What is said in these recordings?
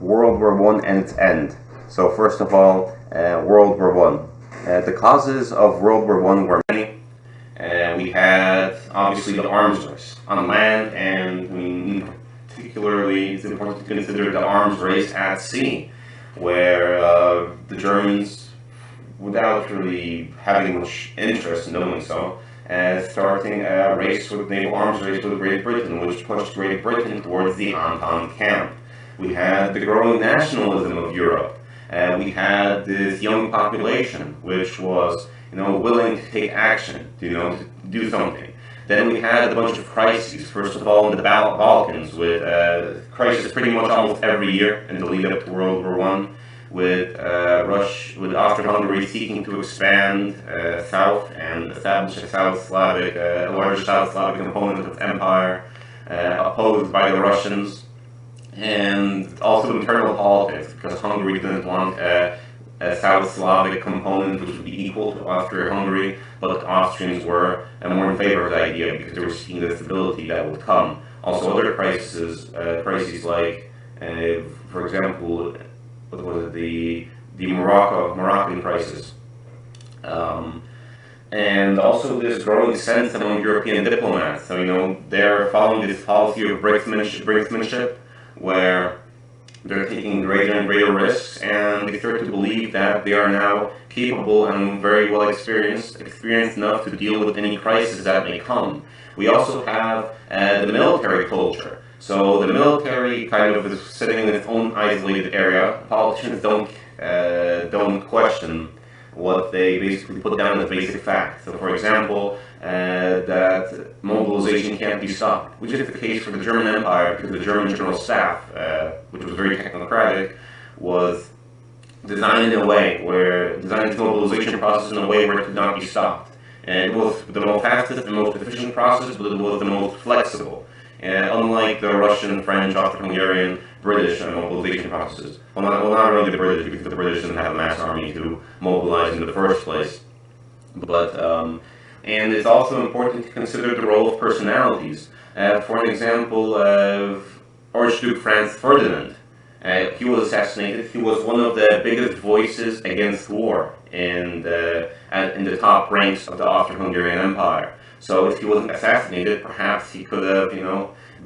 World War One and its end. So first of all, World War One. The causes of World War One were many. We had obviously the arms race on land, and particularly it's important to consider the arms race at sea, where the Germans, without really having much interest in doing so, starting a race with naval arms race with Great Britain, which pushed Great Britain towards the Entente camp. We had the growing nationalism of Europe. We had this young population, which was, willing to take action, to do something. Then we had a bunch of crises. First of all, in the Balkans, with crisis pretty much almost every year in the lead up to World War One, with Austria-Hungary seeking to expand south and establish a larger South Slavic component of its empire, opposed by the Russians, and also internal politics, because Hungary didn't want a South Slavic component which would be equal to Austria-Hungary, but the Austrians were more in favor of the idea because they were seeing the stability that would come. Also, other crises like, for example, what was it, the Moroccan crisis, and also this growing sense among European diplomats. So they're following this policy of brinksmanship, where they're taking greater and greater risks, and they start to believe that they are now capable and very well experienced enough to deal with any crisis that may come. We also have the military culture. So the military kind of is sitting in its own isolated area. Politicians don't question what they basically put down as basic facts. So, for example, that mobilization can't be stopped, which is the case for the German Empire, because the German General Staff, which was very technocratic, was designed its mobilization process in a way where it could not be stopped. And it was the most fastest and most efficient process, but it was the most flexible. Unlike the Russian, French, Austro-Hungarian, British mobilization processes. Well, not really the British, because the British didn't have a mass army to mobilize in the first place. But and it's also important to consider the role of personalities. For an example, Archduke Franz Ferdinand. He was assassinated. He was one of the biggest voices against war in the top ranks of the Austro-Hungarian Empire. So if he wasn't assassinated, perhaps he could have,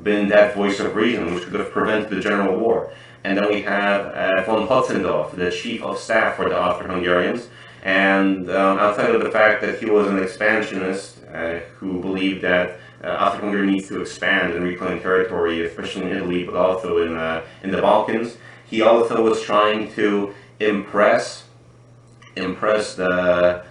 been that voice of reason, which could have prevented the general war. And then we have von Hotzendorf, the chief of staff for the Austro-Hungarians. And outside of the fact that he was an expansionist who believed that Austria-Hungary needs to expand and reclaim territory, especially in Italy, but also in the Balkans, he also was trying to impress the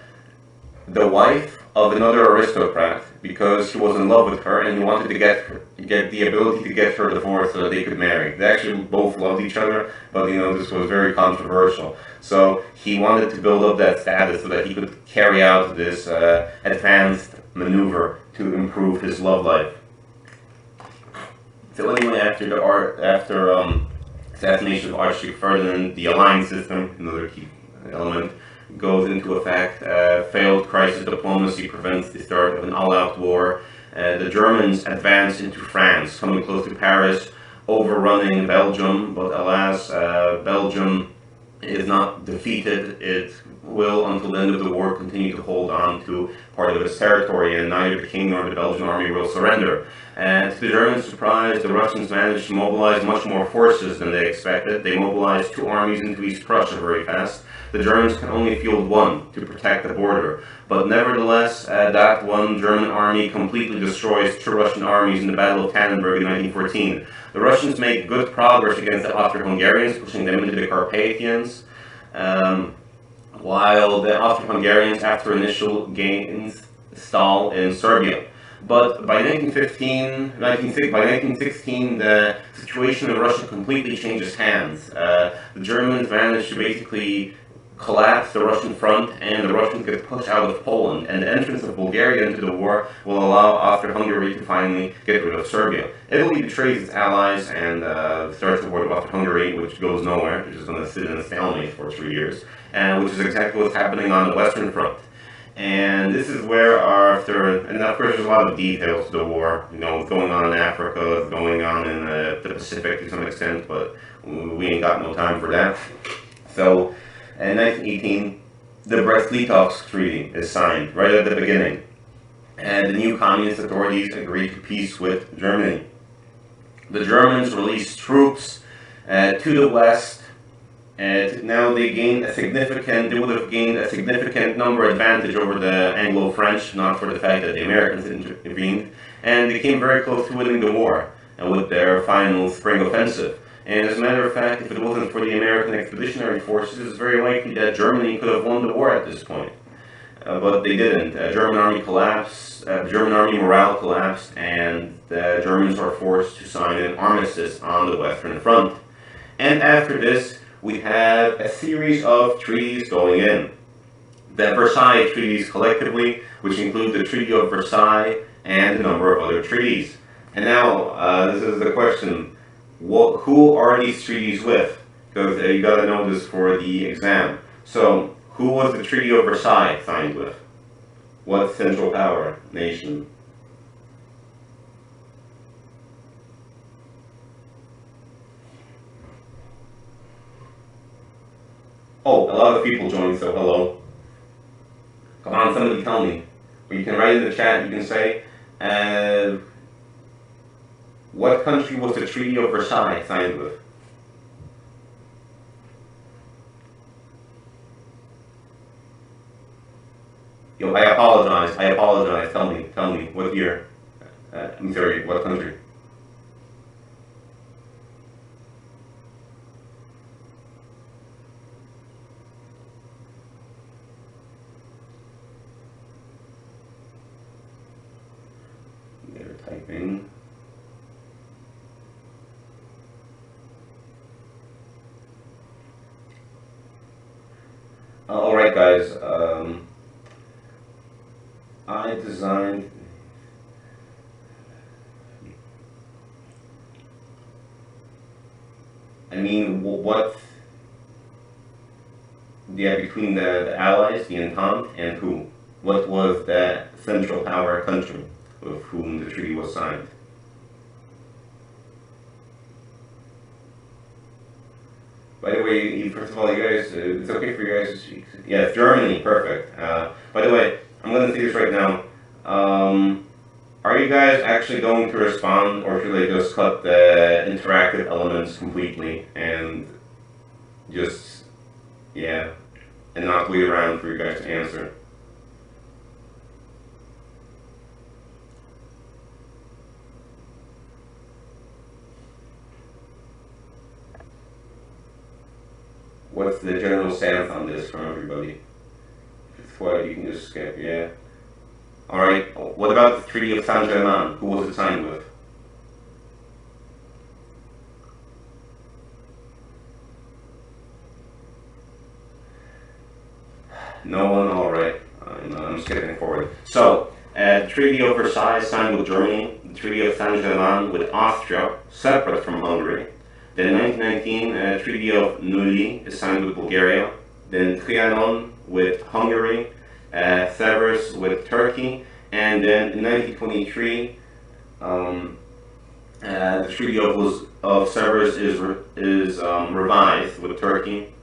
wife of another aristocrat, because he was in love with her and he wanted to get the ability to get her divorced so that they could marry. They actually both loved each other, but this was very controversial. So he wanted to build up that status so that he could carry out this advanced maneuver to improve his love life. So anyway, after assassination of Archduke Ferdinand, the alliance system, another key element, goes into effect. Failed crisis diplomacy prevents the start of an all-out war. The Germans advance into France, coming close to Paris, overrunning Belgium, but alas, Belgium is not defeated. It will, until the end of the war, continue to hold on to part of its territory, and neither the king nor the Belgian army will surrender. And to the Germans' surprise, the Russians managed to mobilize much more forces than they expected. They mobilized 2 armies into East Prussia very fast. The Germans can only field 1 to protect the border. But nevertheless, that one German army completely destroys 2 Russian armies in the Battle of Tannenberg in 1914. The Russians make good progress against the Austro-Hungarians, pushing them into the Carpathians, while the Austro-Hungarians, after initial gains, stall in Serbia. But by 1916, the situation in Russia completely changes hands. The Germans managed to basically collapse the Russian front, and the Russians get pushed out of Poland, and the entrance of Bulgaria into the war will allow Austria-Hungary to finally get rid of Serbia. Italy betrays its allies and starts the war with Austria-Hungary, which goes nowhere, which is going to sit in a stalemate for 3 years, and which is exactly what's happening on the Western Front. And this is where after, and of course there's a lot of details to the war, what's going on in Africa, what's going on in the Pacific to some extent, but we ain't got no time for that. So, in 1918, the Brest-Litovsk Treaty is signed right at the beginning, and the new communist authorities agreed to peace with Germany. The Germans released troops to the west, and now they would have gained a significant number advantage over the Anglo-French, not for the fact that the Americans intervened, and they came very close to winning the war with their final spring offensive. And as a matter of fact, if it wasn't for the American Expeditionary Forces, it's very likely that Germany could have won the war at this point. But they didn't. German army collapsed, German army morale collapsed, and the Germans were forced to sign an armistice on the Western Front. And after this, we have a series of treaties going in. The Versailles Treaties collectively, which include the Treaty of Versailles and a number of other treaties. And now, this is the question, who are these treaties with? Because you got to know this for the exam. So, who was the Treaty of Versailles signed with? What Central Power nation? Oh, a lot of people joined, so hello. Come on, somebody tell me. Or you can write in the chat, you can say, what country was the Treaty of Versailles signed with? Yo, I apologize, tell me, what year? I'm sorry, what country? They're typing. Alright guys, I designed what between the Allies, the Entente, and who? What was that Central Power country with whom the treaty was signed? By the way, first of all, you guys, it's okay for you guys to speak. Yes, Germany, perfect. By the way, I'm going to say this right now. Are you guys actually going to respond, or should I just cut the interactive elements completely and just, and not wait around for you guys to answer? What's the general stance on this from everybody? If it's quiet, you can just skip, yeah. Alright, what about the Treaty of Saint-Germain? Who was it signed with? No one? Alright. I'm skipping forward. So, the Treaty of Versailles signed with Germany, the Treaty of Saint-Germain with Austria, separate from Hungary. Then 1919, Treaty of Neuilly is signed with Bulgaria. Then Trianon with Hungary, Sevres with Turkey, and then in 1923, the Treaty of Sevres is revised with Turkey.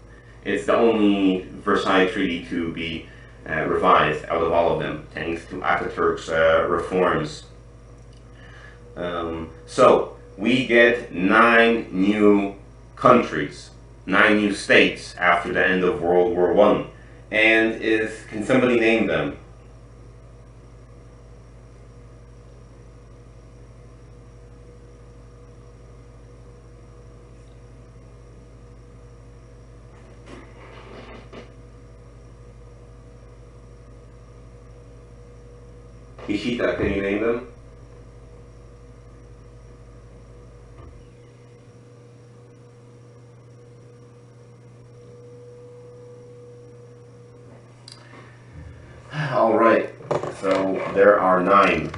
It's the only Versailles Treaty to be revised out of all of them, thanks to Ataturk's reforms. So we get 9 new countries, 9 new states after the end of World War I. And can somebody name them? Ishita, can you name them? All right, so there are 9.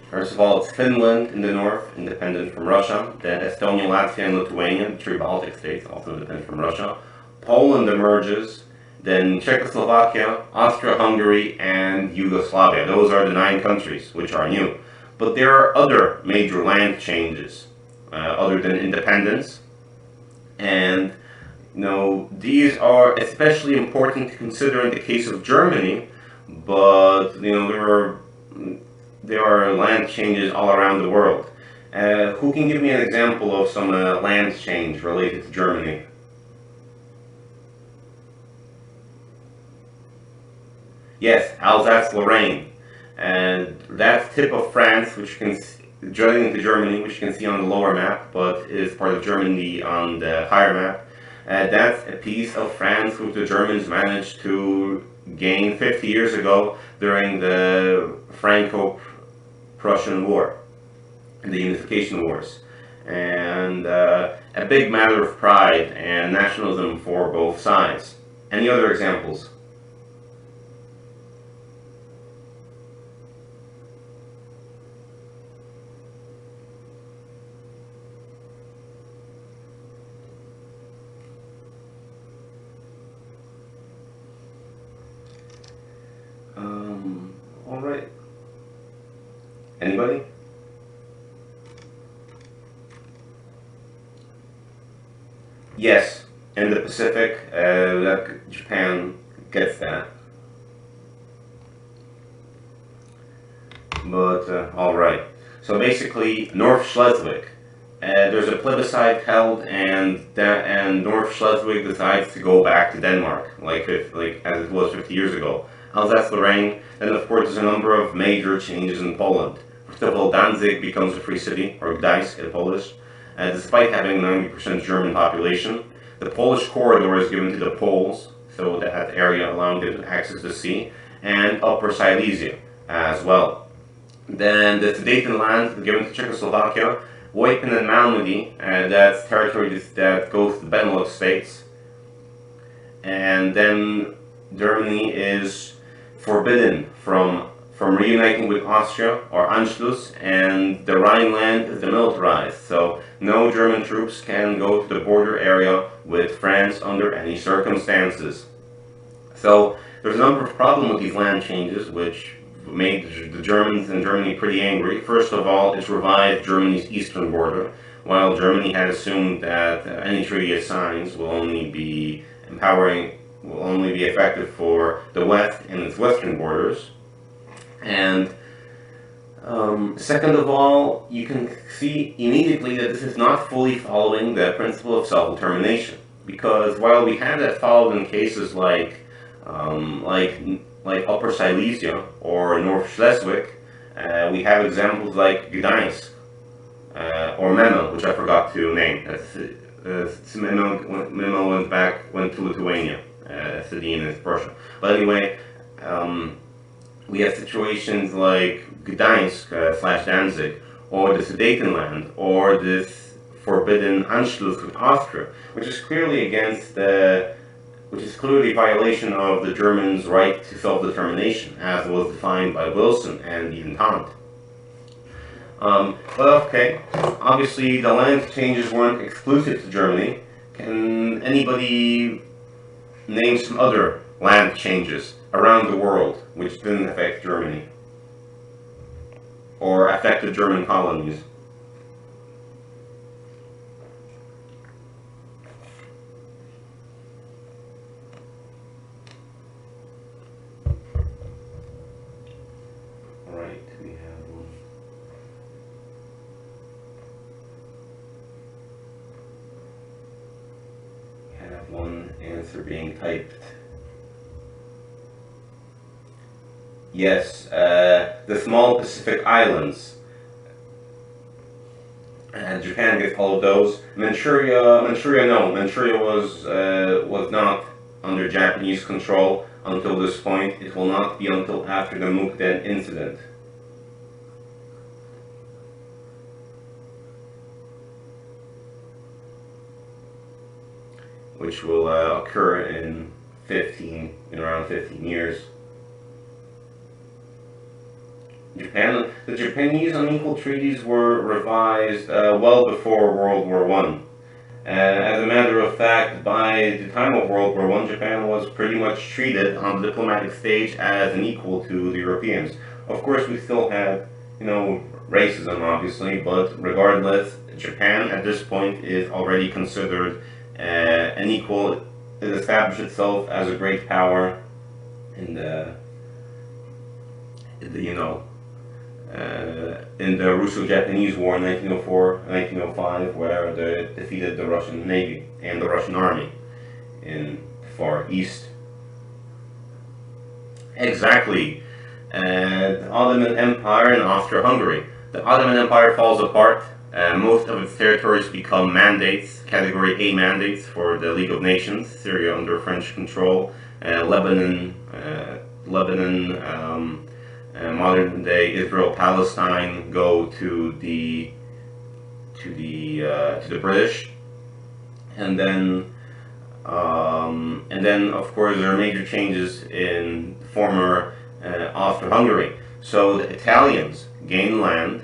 First of all, it's Finland in the north, independent from Russia. Then Estonia, Latvia, and Lithuania, the 3 Baltic states, also independent from Russia. Poland emerges, then Czechoslovakia, Austria-Hungary, and Yugoslavia. Those are the 9 countries which are new. But there are other major land changes other than independence, and these are especially important to consider in the case of Germany. But there are land changes all around the world. Who can give me an example of some land change related to Germany? Yes, Alsace-Lorraine. And that tip of France, which joining into Germany, which you can see on the lower map, but is part of Germany on the higher map. That's a piece of France which the Germans managed to gain 50 years ago during the Franco-Prussian War, the Unification Wars. And a big matter of pride and nationalism for both sides. Any other examples? All right. Anybody? Yes, in the Pacific, Japan gets that. But all right. So basically, North Schleswig. There's a plebiscite held, and North Schleswig decides to go back to Denmark, like as it was 50 years ago. Alsace-Lorraine, and of course there's a number of major changes in Poland. First of all, Danzig becomes a free city, or Gdańsk in Polish, despite having 90% German population. The Polish corridor is given to the Poles, so that area allowing them to access the sea, and Upper Silesia as well. Then the Sudetenland given to Czechoslovakia, Eupen and Malmedy, that's territory that goes to the Benelux states. And then Germany is forbidden from reuniting with Austria, or Anschluss, and the Rhineland is demilitarized, so no German troops can go to the border area with France under any circumstances. So there's a number of problems with these land changes, which made the Germans in Germany pretty angry. First of all, it's revised Germany's eastern border, while Germany had assumed that any treaty it signs will only be effective for the West and its western borders. And second of all, you can see immediately that this is not fully following the principle of self-determination, because while we had that followed in cases like Upper Silesia or North Schleswig, we have examples like Gdańsk or Memel, which I forgot to name. Memel went to Lithuania, a city in East Prussia. But anyway, we have situations like Gdańsk / Danzig, or the Sudetenland, or this forbidden Anschluss with Austria, which is clearly a violation of the Germans' right to self-determination, as was defined by Wilson and the Entente. But okay, obviously the land changes weren't exclusive to Germany. Can anybody name some other land changes around the world which didn't affect Germany or affected German colonies? Right, we have one. We have one answer being typed. Yes, the small Pacific islands. Japan gets all of those. Manchuria no. Manchuria was not under Japanese control until this point. It will not be until after the Mukden incident. Which will occur in around 15 years. The Japanese unequal treaties were revised well before World War I. As a matter of fact, by the time of World War I, Japan was pretty much treated on the diplomatic stage as an equal to the Europeans. Of course, we still had, racism, obviously, but regardless, Japan at this point is already considered an equal. It established itself as a great power in in the Russo-Japanese War in 1904-1905, where they defeated the Russian Navy and the Russian Army in the Far East. Exactly. The Ottoman Empire and Austria-Hungary. The Ottoman Empire falls apart. Most of its territories become mandates, Category A mandates for the League of Nations. Syria under French control. Lebanon, modern day Israel, Palestine go to the British, and then of course there are major changes in former Austria-Hungary. So the Italians gain land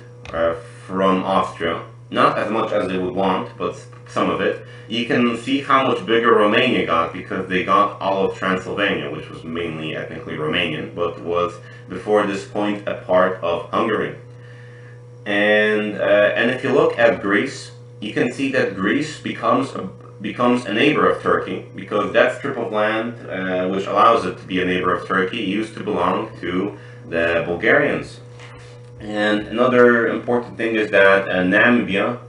from Austria, not as much as they would want, but some of it. You can see how much bigger Romania got because they got all of Transylvania, which was mainly ethnically Romanian, but was before this point a part of Hungary. And if you look at Greece, you can see that Greece becomes a neighbor of Turkey, because that strip of land, which allows it to be a neighbor of Turkey, used to belong to the Bulgarians. And another important thing is that Namibia,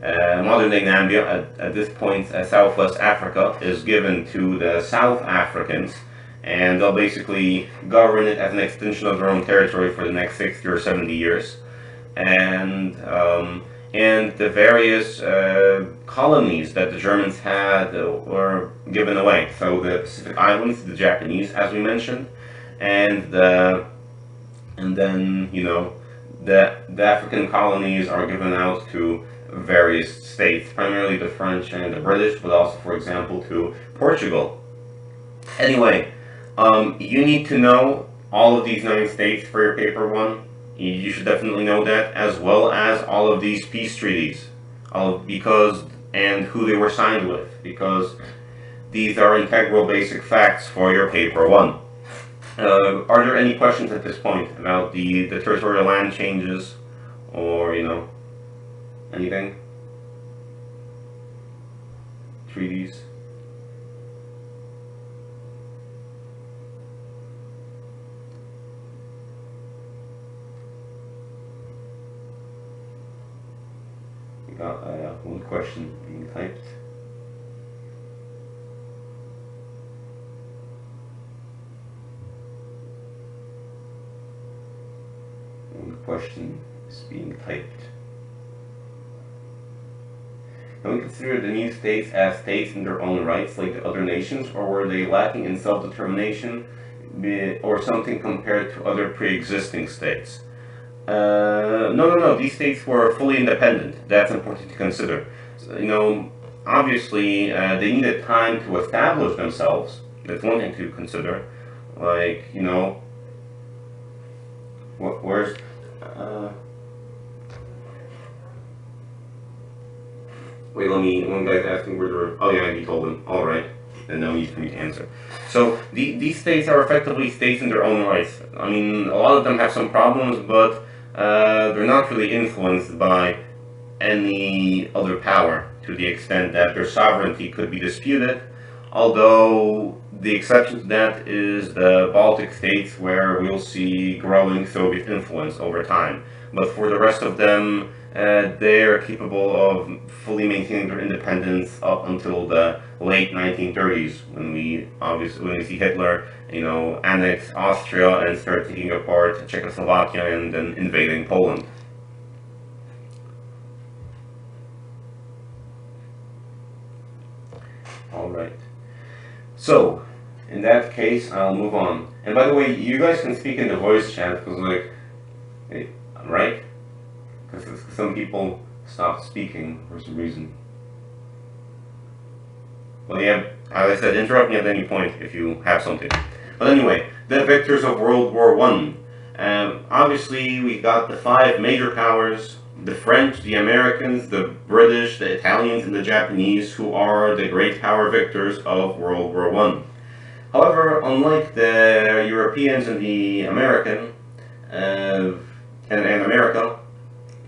modern-day Namibia, at this point Southwest Africa, is given to the South Africans, and they'll basically govern it as an extension of their own territory for the next 60 or 70 years. And the various colonies that the Germans had were given away. So the Pacific Islands, the Japanese, as we mentioned, and then the African colonies are given out to various states, primarily the French and the British, but also, for example, to Portugal. Anyway, you need to know all of these 9 states for your paper 1. You should definitely know that, as well as all of these peace treaties, and who they were signed with, because these are integral basic facts for your paper 1. Are there any questions at this point about the territorial land changes, or anything? Treaties? We got one question being typed. One question is being typed. Can we consider the new states as states in their own rights, like the other nations, or were they lacking in self-determination, or something compared to other pre-existing states? No. These states were fully independent. That's important to consider. So, obviously, they needed time to establish themselves. That's one thing to consider. Like, where's wait, one guy's asking where they're. Oh yeah, you told him. All right, then no need for me to answer. So these states are effectively states in their own rights. I mean, a lot of them have some problems, but they're not really influenced by any other power to the extent that their sovereignty could be disputed. Although the exception to that is the Baltic states, where we'll see growing Soviet influence over time. But for the rest of them, they are capable of fully maintaining their independence up until the late 1930s, when we see Hitler, annex Austria and start taking apart Czechoslovakia and then invading Poland. All right. So, in that case, I'll move on. And by the way, you guys can speak in the voice chat, because right? Because some people stopped speaking for some reason. Well, yeah, as I said, interrupt me at any point if you have something. But anyway, the victors of World War I. Obviously, we got the 5 major powers the French, the Americans, the British, the Italians, and the Japanese, who are the great power victors of World War I. However, unlike the Europeans and the American, and America,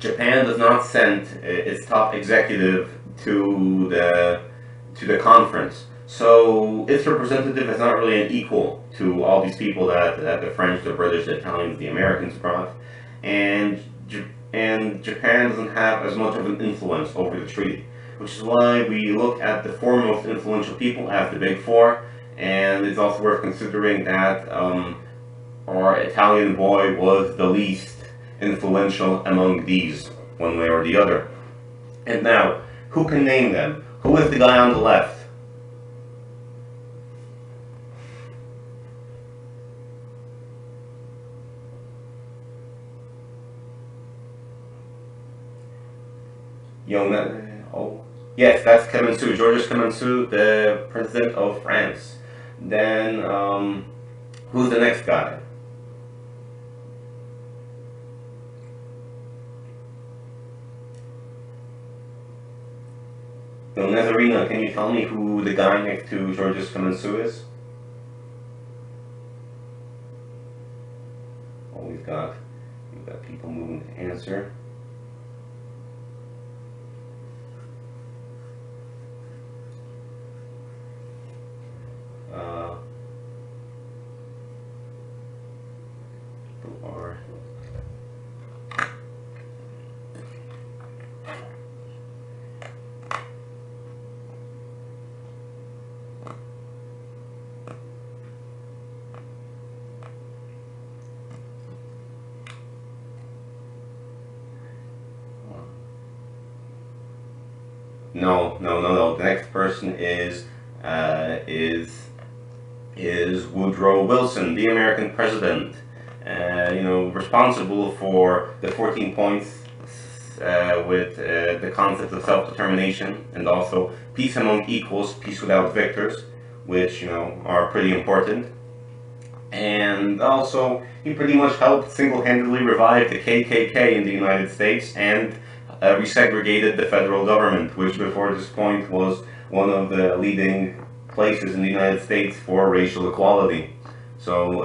Japan does not send its top executive to the conference. So its representative is not really an equal to all these people that the French, the British, the Italians, the Americans brought, and Japan doesn't have as much of an influence over the treaty, which is why we look at the four most influential people as the Big Four, and it's also worth considering that our Italian boy was the least influential among these, one way or the other. And now, who can name them? Who is the guy on the left? Oh, yes, that's Clemenceau, Georges Clemenceau, the president of France. Then, who's the next guy? So, Nazarena, can you tell me who the guy next to Georges Clemenceau is? Oh, we've got people moving to answer. No. The next person is Woodrow Wilson, the American president. Responsible for the 14 points with the concept of self-determination, and also peace among equals, peace without victors, which are pretty important. And also, he pretty much helped single-handedly revive the KKK in the United States and resegregated the federal government, which before this point was one of the leading places in the United States for racial equality. So,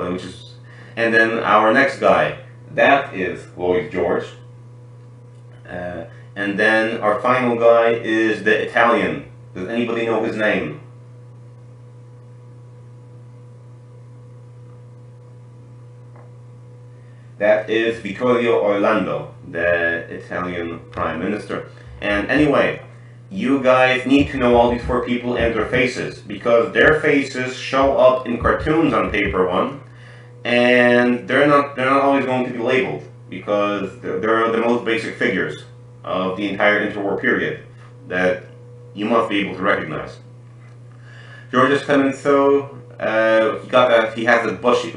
and then our next guy, that is Lloyd George. And then our final guy is the Italian. Does anybody know his name? That is Vittorio Orlando, the Italian Prime Minister. And anyway, you guys need to know all these four people and their faces, because their faces show up in cartoons on paper one, and they're not always going to be labeled, because they're the most basic figures of the entire interwar period that you must be able to recognize. Georges Clemenceau, he has a bushy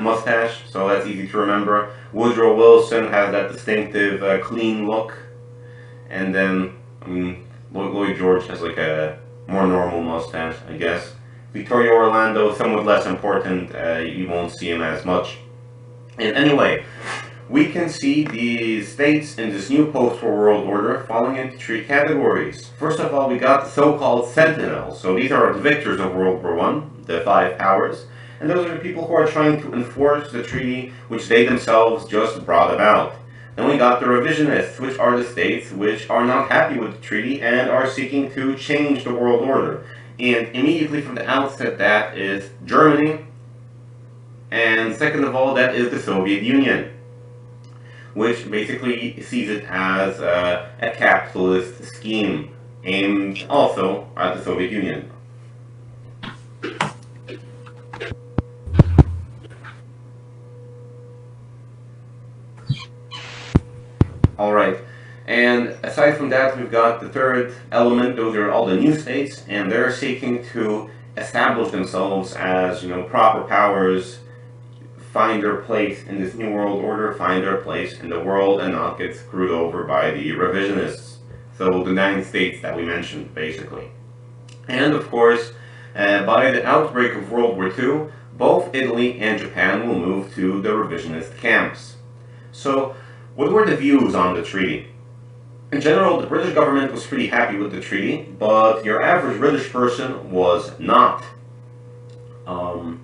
mustache, so that's easy to remember. Woodrow Wilson has that distinctive clean look, and then Lloyd George has like a more normal mustache, I guess. Vittorio Orlando, somewhat less important. You won't see him as much. And anyway, we can see the states in this new post-war world order falling into three categories. First of all, we got the so-called sentinels. So these are the victors of World War I, the five powers. And those are the people who are trying to enforce the treaty which they themselves just brought about. Then we got the revisionists, which are the states which are not happy with the treaty and are seeking to change the world order. And immediately from the outset, that is Germany. And second of all, that is the Soviet Union, which basically sees it as a capitalist scheme aimed also at the Soviet Union. Alright, and aside from that, we've got the third element. Those are all the new states, and they're seeking to establish themselves as, proper powers, find their place in this new world order, find their place in the world, and not get screwed over by the revisionists. So the 9 states that we mentioned, basically. And of course, by the outbreak of World War II, both Italy and Japan will move to the revisionist camps. So What were the views on the treaty? In general, the British government was pretty happy with the treaty, but your average British person was not. Um,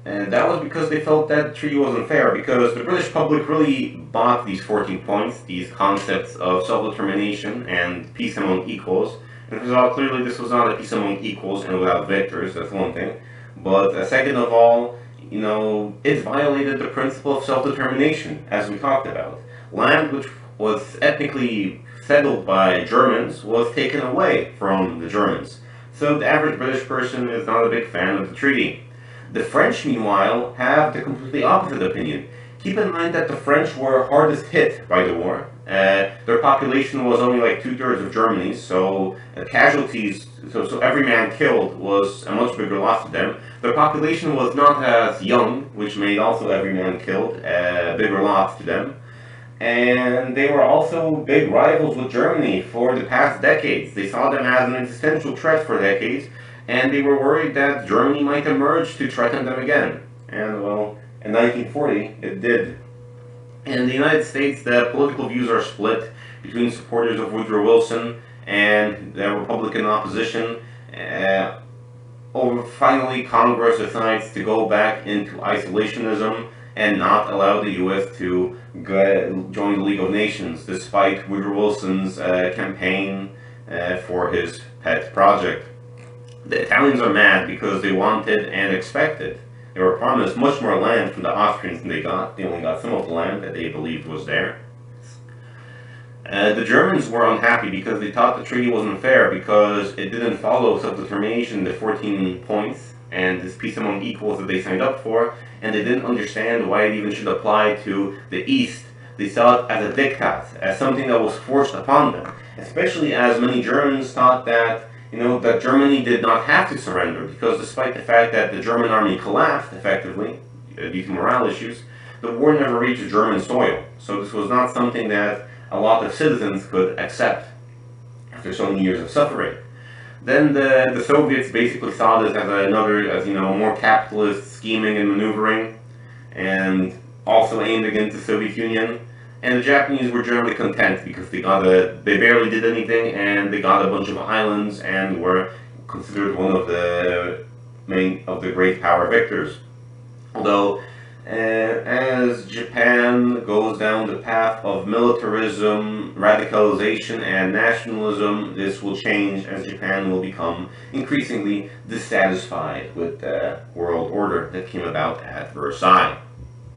and that was because they felt that the treaty was unfair, because the British public really bought these 14 points, these concepts of self-determination and peace among equals. And first of all, clearly this was not a peace among equals and without victors, that's one thing. But second of all, it violated the principle of self-determination, as we talked about. Land which was ethnically settled by Germans was taken away from the Germans. So the average British person is not a big fan of the treaty. The French, meanwhile, have the completely opposite opinion. Keep in mind that the French were hardest hit by the war. Their population was only like 2/3 of Germany's, so casualties, so every man killed was a much bigger loss to them. Their population was not as young, which made also every man killed a bigger loss to them. And they were also big rivals with Germany for the past decades. They saw them as an existential threat for decades, and they were worried that Germany might emerge to threaten them again. And well, in 1940, it did. In the United States, the political views are split between supporters of Woodrow Wilson and the Republican opposition. Finally, Congress decides to go back into isolationism and not allow the U.S. to join the League of Nations, despite Woodrow Wilson's campaign for his pet project. The Italians are mad because they wanted and expected. They were promised much more land from the Austrians than they got. They only got some of the land that they believed was there. The Germans were unhappy because they thought the treaty was unfair because it didn't follow self-determination, the 14 points, and this peace among equals that they signed up for, and they didn't understand why it even should apply to the East. They saw it as a diktat, as something that was forced upon them, especially as many Germans thought that that Germany did not have to surrender, because despite the fact that the German army collapsed effectively due to morale issues, the war never reached German soil. So this was not something that a lot of citizens could accept after so many years of suffering. Then the Soviets basically saw this as more capitalist scheming and maneuvering, and also aimed against the Soviet Union. And the Japanese were generally content because they barely did anything, and they got a bunch of islands and were considered one of the great power victors. Although, as Japan goes down the path of militarism, radicalization, and nationalism, this will change as Japan will become increasingly dissatisfied with the world order that came about at Versailles.